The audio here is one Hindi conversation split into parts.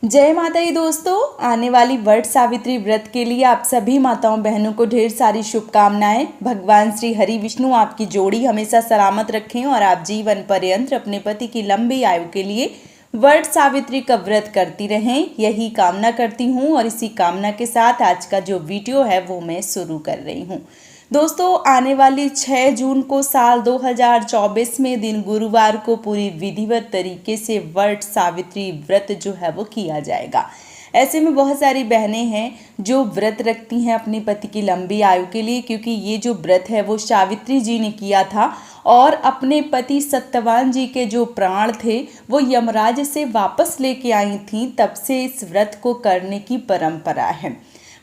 जय माता दी दोस्तों, आने वाली वट सावित्री व्रत के लिए आप सभी माताओं बहनों को ढेर सारी शुभकामनाएं। भगवान श्री हरि विष्णु आपकी जोड़ी हमेशा सलामत रखें और आप जीवन पर्यंत अपने पति की लंबी आयु के लिए वट सावित्री का व्रत करती रहें, यही कामना करती हूँ। और इसी कामना के साथ आज का जो वीडियो है वो मैं शुरू कर रही हूँ। दोस्तों, आने वाली 6 जून को साल 2024 में दिन गुरुवार को पूरी विधिवत तरीके से वट सावित्री व्रत जो है वो किया जाएगा। ऐसे में बहुत सारी बहनें हैं जो व्रत रखती हैं अपने पति की लंबी आयु के लिए, क्योंकि ये जो व्रत है वो सावित्री जी ने किया था और अपने पति सत्यवान जी के जो प्राण थे वो यमराज से वापस लेके आई थी। तब से इस व्रत को करने की परंपरा है।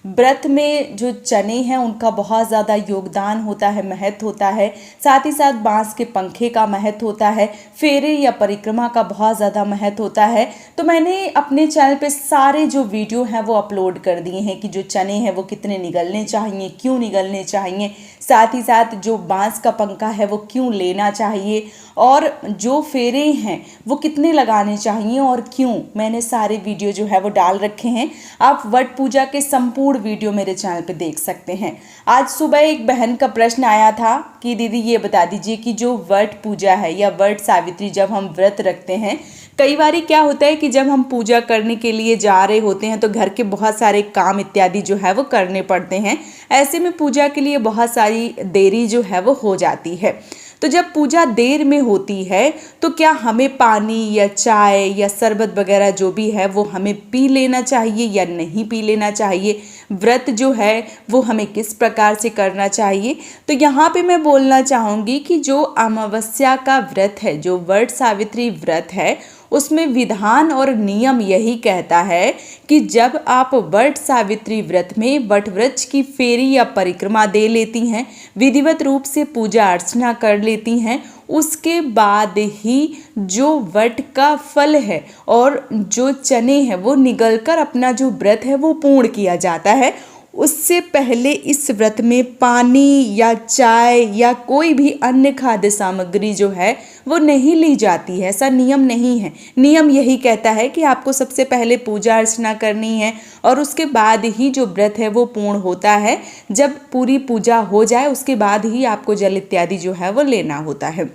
व्रत में जो चने हैं उनका बहुत ज़्यादा योगदान होता है, महत्व होता है। साथ ही साथ बांस के पंखे का महत्व होता है, फेरे या परिक्रमा का बहुत ज़्यादा महत्व होता है। तो मैंने अपने चैनल पे सारे जो वीडियो हैं वो अपलोड कर दिए हैं कि जो चने हैं वो कितने निगलने चाहिए, क्यों निगलने चाहिए, साथ ही साथ जो बांस का पंखा है वो क्यों लेना चाहिए, और जो फेरे हैं वो कितने लगाने चाहिए और क्यों। मैंने सारे वीडियो जो है वो डाल रखे हैं। आप वट पूजा के संपूर्ण वीडियो मेरे चैनल पे देख सकते हैं। आज सुबह एक बहन का प्रश्न आया था कि दीदी ये बता दीजिए कि जो वट पूजा है या वट सावित्री जब हम व्रत रखते हैं, कई बारी क्या होता है कि जब हम पूजा करने के लिए जा रहे होते हैं तो घर के बहुत सारे काम इत्यादि जो है वो करने पड़ते हैं। ऐसे में पूजा के लिए बहुत सारी देरी जो है वो हो जाती है। तो जब पूजा देर में होती है तो क्या हमें पानी या चाय या शरबत वगैरह जो भी है वो हमें पी लेना चाहिए या नहीं पी लेना चाहिए, व्रत जो है वो हमें किस प्रकार से करना चाहिए। तो यहाँ पे मैं बोलना चाहूँगी कि जो अमावस्या का व्रत है, जो वट सावित्री व्रत है, उसमें विधान और नियम यही कहता है कि जब आप वट सावित्री व्रत में वट वृक्ष की फेरी या परिक्रमा दे लेती हैं, विधिवत रूप से पूजा अर्चना कर लेती हैं, उसके बाद ही जो वट का फल है और जो चने हैं वो निगलकर अपना जो व्रत है वो पूर्ण किया जाता है। उससे पहले इस व्रत में पानी या चाय या कोई भी अन्य खाद्य सामग्री जो है वो नहीं ली जाती है। ऐसा नियम नहीं है। नियम यही कहता है कि आपको सबसे पहले पूजा अर्चना करनी है और उसके बाद ही जो व्रत है वो पूर्ण होता है। जब पूरी पूजा हो जाए उसके बाद ही आपको जल इत्यादि जो है वो लेना होता है।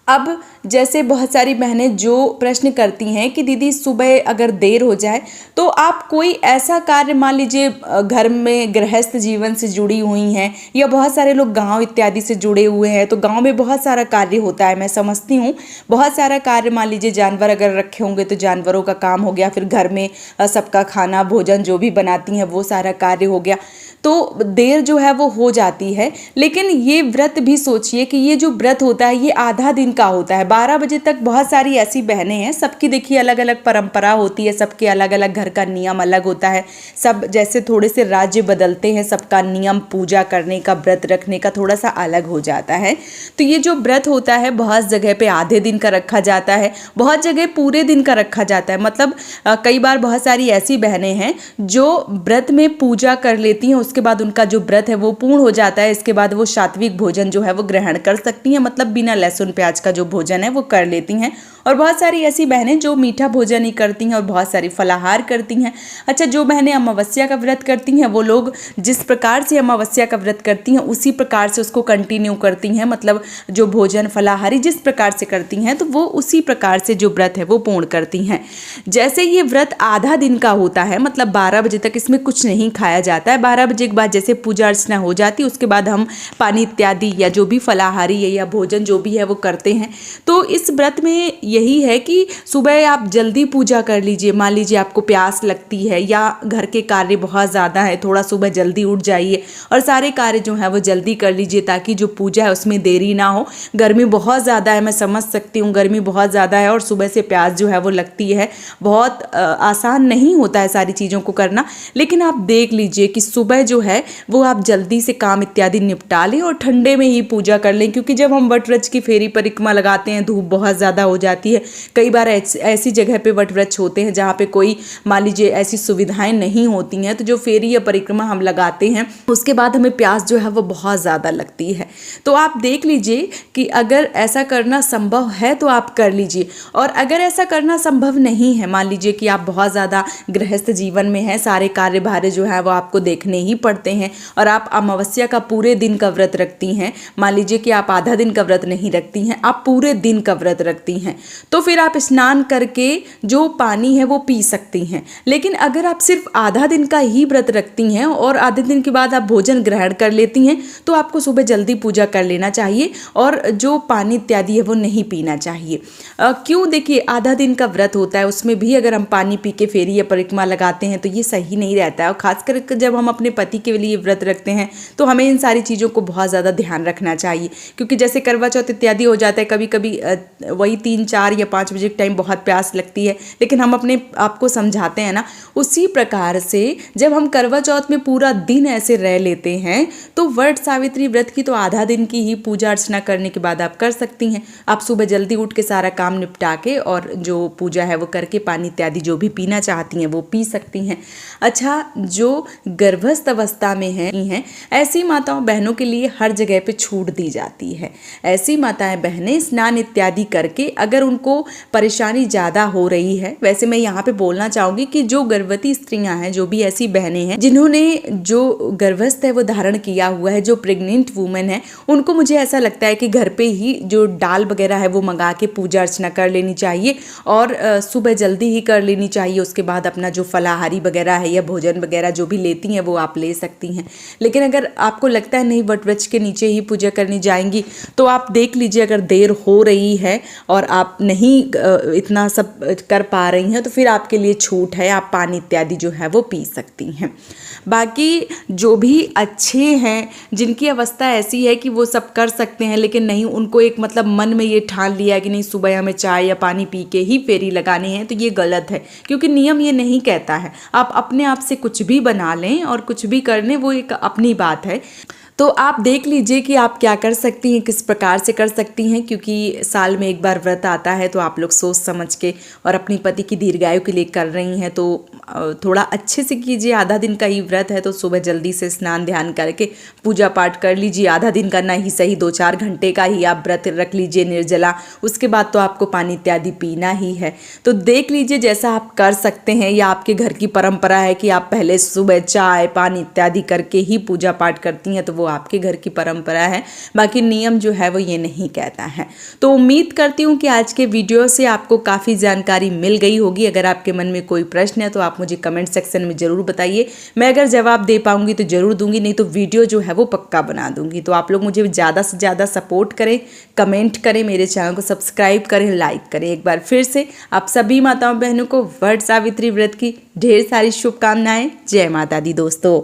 अब जैसे बहुत सारी बहनें जो प्रश्न करती हैं कि दीदी सुबह अगर देर हो जाए तो आप कोई ऐसा कार्य, मान लीजिए घर में गृहस्थ जीवन से जुड़ी हुई हैं या बहुत सारे लोग गांव इत्यादि से जुड़े हुए हैं, तो गांव में बहुत सारा कार्य होता है, मैं समझती हूँ। बहुत सारा कार्य, मान लीजिए जानवर अगर रखे होंगे तो जानवरों का काम हो गया, फिर घर में सबका खाना भोजन जो भी बनाती हैं वो सारा कार्य हो गया, तो देर जो है वो हो जाती है। लेकिन ये व्रत भी सोचिए कि ये जो व्रत होता है ये आधा दिन का होता है। 12 बजे तक बहुत सारी ऐसी बहनें हैं, सबकी देखिए अलग अलग परंपरा होती है, सबके अलग अलग घर का नियम अलग होता है। सब जैसे थोड़े से राज्य बदलते हैं, सबका नियम पूजा करने का, व्रत रखने का थोड़ा सा अलग हो जाता है। तो ये जो व्रत होता है बहुत जगह पे आधे दिन का रखा जाता है, बहुत जगह पूरे दिन का रखा जाता है। मतलब कई बार बहुत सारी ऐसी बहनें हैं जो व्रत में पूजा कर लेती हैं, उसके बाद उनका जो व्रत है वो पूर्ण हो जाता है। इसके बाद वो सात्विक भोजन जो है वो ग्रहण कर सकती हैं, मतलब बिना लहसुन प्याज का जो भोजन है वो कर लेती हैं। और बहुत सारी ऐसी बहनें जो मीठा भोजन ही करती हैं और बहुत सारी फलाहार करती हैं। अच्छा, जो बहनें अमावस्या का व्रत करती हैं वो लोग जिस प्रकार से अमावस्या का व्रत करती हैं उसी प्रकार से उसको कंटिन्यू करती हैं, मतलब जो भोजन फलाहारी जिस प्रकार से करती हैं तो वो उसी प्रकार से जो व्रत है वो पूर्ण करती हैं। जैसे ये व्रत आधा दिन का होता है, मतलब 12 बजे तक इसमें कुछ नहीं खाया जाता है। 12 बजे के बाद जैसे पूजा अर्चना हो जाती है उसके बाद हम पानी इत्यादि या जो भी फलाहारी है या भोजन जो भी है वो करते हैं। तो इस व्रत में यही है कि सुबह आप जल्दी पूजा कर लीजिए। मान लीजिए आपको प्यास लगती है या घर के कार्य बहुत ज़्यादा है, थोड़ा सुबह जल्दी उठ जाइए और सारे कार्य जो है वो जल्दी कर लीजिए ताकि जो पूजा है उसमें देरी ना हो। गर्मी बहुत ज़्यादा है, मैं समझ सकती हूँ, गर्मी बहुत ज़्यादा है और सुबह से प्यास जो है वो लगती है। बहुत आसान नहीं होता है सारी चीज़ों को करना, लेकिन आप देख लीजिए कि सुबह जो है वो आप जल्दी से काम इत्यादि निपटा लें और ठंडे में ही पूजा कर लें, क्योंकि जब हम वट वृक्ष की फेरी परिक्रमा लगाते हैं, धूप बहुत ज़्यादा हो जाती है। कई बार ऐसी जगह पे वट वृक्ष होते हैं जहाँ पे कोई मान लीजिए ऐसी सुविधाएं नहीं होती हैं, तो जो फेरी या परिक्रमा हम लगाते हैं उसके बाद हमें प्यास जो है वो बहुत ज़्यादा लगती है। तो आप देख लीजिए कि अगर ऐसा करना संभव है तो आप कर लीजिए, और अगर ऐसा करना संभव नहीं है, मान लीजिए कि आप बहुत ज़्यादा गृहस्थ जीवन में हैं, सारे कार्य भार जो है वो आपको देखने ही पड़ते हैं, और आप अमावस्या का पूरे दिन का व्रत रखती हैं, मान लीजिए कि आप आधा दिन का व्रत नहीं रखती हैं, आप पूरे दिन का व्रत रखती हैं, तो फिर आप स्नान करके जो पानी है वो पी सकती हैं। लेकिन अगर आप सिर्फ आधा दिन का ही व्रत रखती हैं और आधे दिन के बाद आप भोजन ग्रहण कर लेती हैं, तो आपको सुबह जल्दी पूजा कर लेना चाहिए और जो पानी इत्यादि है वो नहीं पीना चाहिए। क्यों? देखिए, आधा दिन का व्रत होता है, उसमें भी अगर हम पानी पी के फेरी या परिक्रमा लगाते हैं तो ये सही नहीं रहता है। और खासकर जब हम अपने पति के लिए व्रत रखते हैं तो हमें इन सारी चीज़ों को बहुत ज़्यादा ध्यान रखना चाहिए, क्योंकि जैसे करवा चौथ इत्यादि हो जाता है, कभी कभी वही 3, 4 या 5 बजे के टाइम बहुत प्यास लगती है, लेकिन हम अपने आप को समझाते हैं ना, उसी प्रकार से जब हम करवा चौथ में पूरा दिन ऐसे रह लेते हैं तो वट सावित्री व्रत की तो आधा दिन की ही पूजा अर्चना करने के बाद आप कर सकती हैं। आप सुबह जल्दी उठ के सारा काम निपटा के और जो पूजा है वो करके पानी इत्यादि जो भी पीना चाहती हैं वो पी सकती हैं। अच्छा, जो गर्भस्थ अवस्था में हैं ऐसी माताओं बहनों के लिए हर जगह पे छूट दी जाती है। ऐसी माताएं बहनें स्नान इत्यादि करके, अगर उनको परेशानी ज़्यादा हो रही है, वैसे मैं यहाँ पे बोलना चाहूँगी कि जो गर्भवती स्त्रियाँ हैं, जो भी ऐसी बहनें हैं जिन्होंने जो गर्भस्थ है वो धारण किया हुआ है, जो प्रेग्नेंट वूमेन है, उनको मुझे ऐसा लगता है कि घर पे ही जो डाल वगैरह है वो मंगा के पूजा अर्चना कर लेनी चाहिए और सुबह जल्दी ही कर लेनी चाहिए। उसके बाद अपना जो फलाहारी वगैरह है या भोजन वगैरह जो भी लेती हैं वो आप ले सकती हैं। लेकिन अगर आपको लगता है नहीं वट वृक्ष के नीचे ही पूजा करनी जाएंगी, तो आप देख लीजिए, अगर देर हो रही है और आप नहीं इतना सब कर पा रही हैं तो फिर आपके लिए छूट है, आप पानी इत्यादि जो है वो पी सकती हैं। बाकी जो भी अच्छे हैं, जिनकी अवस्था ऐसी है कि वो सब कर सकते हैं, लेकिन नहीं, उनको एक मतलब मन में ये ठान लिया है कि नहीं सुबह हमें चाय या पानी पी के ही फेरी लगानी है, तो ये गलत है, क्योंकि नियम ये नहीं कहता है। आप अपने आप से कुछ भी बना लें और कुछ भी कर लें, वो एक अपनी बात है। तो आप देख लीजिए कि आप क्या कर सकती हैं, किस प्रकार से कर सकती हैं, क्योंकि साल में एक बार व्रत आता है, तो आप लोग सोच समझ के और अपनी पति की दीर्घायु के लिए कर रही हैं, तो थोड़ा अच्छे से कीजिए। आधा दिन का ही व्रत है तो सुबह जल्दी से स्नान ध्यान करके पूजा पाठ कर लीजिए। आधा दिन का नहीं सही 2-4 घंटे का ही आप व्रत रख लीजिए निर्जला, उसके बाद तो आपको पानी इत्यादि पीना ही है। तो देख लीजिए जैसा आप कर सकते हैं, या आपके घर की परंपरा है कि आप पहले सुबह चाय पानी इत्यादि करके ही पूजा पाठ करती हैं, तो वो आपके घर की परंपरा है, बाकी नियम जो है वो ये नहीं कहता है। तो उम्मीद करती हूँ कि आज के वीडियो से आपको काफ़ी जानकारी मिल गई होगी। अगर आपके मन में कोई प्रश्न है तो आप मुझे कमेंट सेक्शन में ज़रूर बताइए, मैं अगर जवाब दे पाऊंगी तो ज़रूर दूंगी, नहीं तो वीडियो जो है वो पक्का बना दूंगी। तो आप लोग मुझे ज़्यादा से ज़्यादा सपोर्ट करें, कमेंट करें, मेरे चैनल को सब्सक्राइब करें, लाइक करें। एक बार फिर से आप सभी माताओं बहनों को वट सावित्री व्रत की ढेर सारी शुभकामनाएं। जय माता दी दोस्तों।